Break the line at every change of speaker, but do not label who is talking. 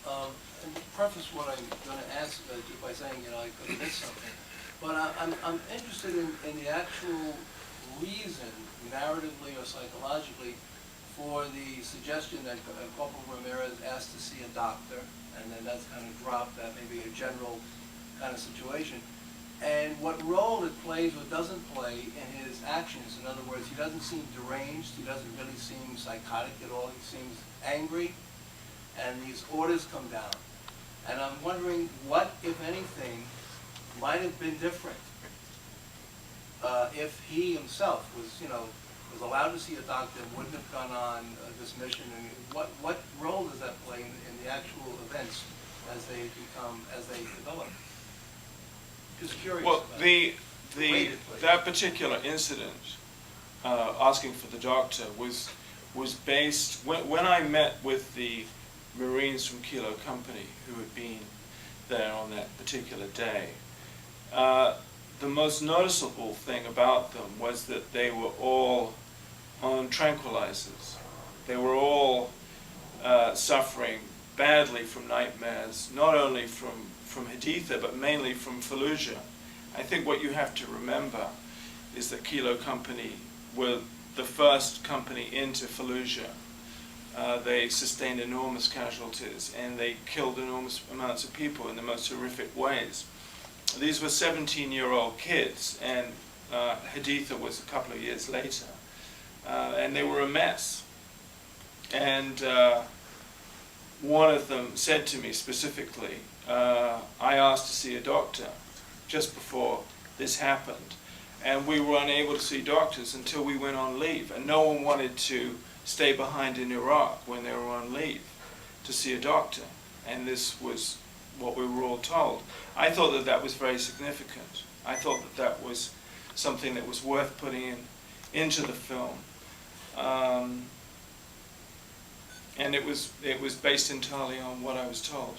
And to preface what I'm going to ask just by saying, I could have missed something, but I'm interested in the actual reason, narratively or psychologically, for the suggestion that Corporal Ramirez asked to see a doctor, and then that's kind of dropped, that may be a general kind of situation, and what role it plays or doesn't play in his actions. In other words, he doesn't seem deranged, he doesn't really seem psychotic at all, he seems angry, and these orders come down. And I'm wondering what, if anything, might have been different if he himself was, was allowed to see a doctor and wouldn't have gone on this mission. And what role does that play in the actual events as they develop? Just curious.
Well,
about
that particular incident, asking for the doctor, was based when I met with the Marines from Kilo Company who had been there on that particular day. The most noticeable thing about them was that they were all on tranquilizers. They were all suffering badly from nightmares, not only from Haditha, but mainly from Fallujah. I think what you have to remember is that Kilo Company were the first company into Fallujah. They sustained enormous casualties, and they killed enormous amounts of people in the most horrific ways. These were 17-year-old kids, and Haditha was a couple of years later, and they were a mess. And one of them said to me specifically, I asked to see a doctor just before this happened, and we were unable to see doctors until we went on leave, and no one wanted to stay behind in Iraq when they were on leave to see a doctor, and this was what we were all told. I thought that that was very significant. I thought that that was something that was worth putting into the film, and it was based entirely on what I was told.